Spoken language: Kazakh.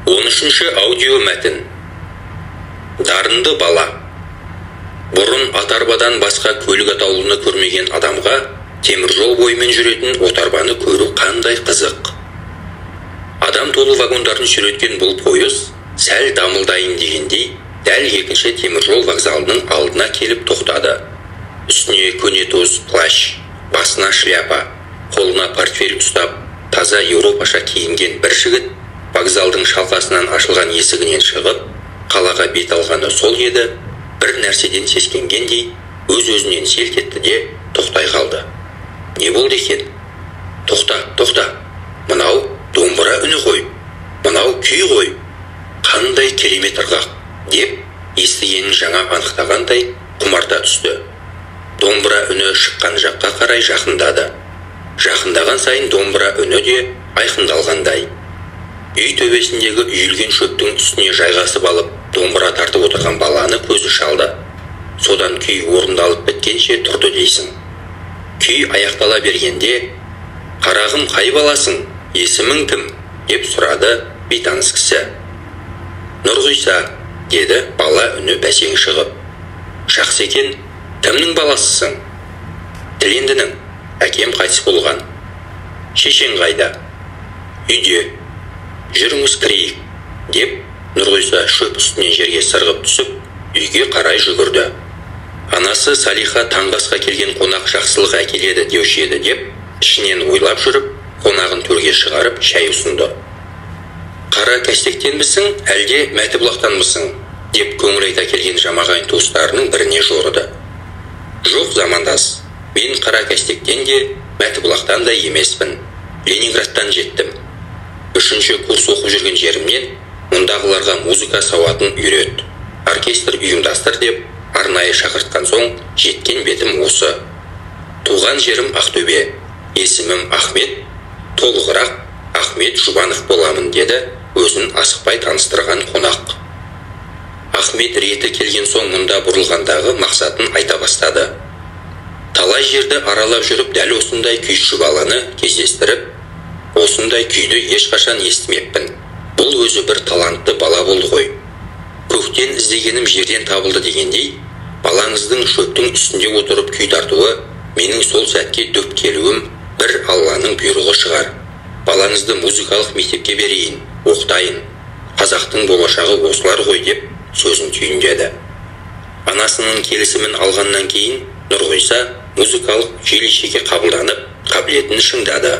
13-ші аудио мәтін. Дарынды бала. Бұрын атарбадан басқа көлік атаулыны көрмеген адамға теміржол бойымен жүретін отарбаны көру қандай қызық. Адам толы вагондарын сүйреткен бұл пойыз сәл дамылдайын дегендей дәл екінші теміржол вокзалының алдына келіп тоқтады. Үстіне көнетоз плащ, басына шляпа, қолына портфель ұстап, таза еуропаша киінген бір жігіт вокзалдың шалқасынан ашылған есігінен шығып, қалаға бет алғаны сол еді, бір нәрседен сескенгендей өз-өзінен селт етті де тоқтай қалды. Не болды екен? Тоқта. Мынау домбыра үні ғой. Мынау күй ғой. Қандай керемет ырғақ, деп естігенін жаңа анықтағандай құмарта түсті. Домбыра үні шыққан жаққа қарай жақындады. Жақындаған сайын домбыра үні де айқындалғандай. Үй төбесіндегі үйілген шөптің үстіне жайғасып алып, домбыра тартып отырған баланы көзі шалды. Содан күй орындалып біткенше тұрды дейсің. Күй аяқтала бергенде, «Қарағым, қай баласың? Есімің кім?» деп сұрады бейтаныс кісі. «Нұрғиса», деді бала үні бәсең шығып. «Жақсы екен, кімнің баласысың?» «Тілендінің, әкем қайтыс болған». «Шешең қайда?» «Үйде». «Жүріңіз кірейік», деп Нұрғиса шөп үстінен жерге сырғып түсіп, үйге қарай жүгірді. Анасы Салиха таңғасқа келген қонақ жақсылық әкеледі деуші еді деп, ішінен ойлап жүріп, қонағын төрге шығарып, шай ұсынды. «Қара кәстектенбісің, әлде Мәтібұлақтанбысың?» деп көңіл айта келген жамағайын туыстарының біріне жорыды. «Жоқ, замандас, мен Қара кәстектен де, Мәтібұлақтан да емеспін. Ленинградтан жеттім. 3-ші курс оқып жүрген жерімнен мұндағыларға музыка сауатын үйрет, оркестр ұйымдастыр деп арнайы шақыртқан соң жеткен бетім осы. Туған жерім Ақтөбе, есімім Ахмет, толығырақ Ахмет Жұбанов боламын», деді өзін асықпай таныстырған қонақ. Ахмет реті келген соң мұнда бұрылғандағы мақсатын айта бастады. «Талай жерді аралап жүріп дәл осындай күйші баланы кездестіріп, осындай күйді ешқашан естімеппін. Бұл өзі бір талантты бала болды ғой. Көктен іздегенім жерден табылды» дегендей, балаңыздың шөптің үстінде отырып күй тартуы менің сол сәтке дөп келуім бір Алланың бұйрығы шығар. Балаңызды музыкалық мектепке берейін, оқытайын. Қазақтың болашағы осылар ғой, деп сөзін түйіндеді. Анасының келісімін алғаннан кейін Нұрғиса музыкалық училищеге қабылданып, қабілетін шыңдады.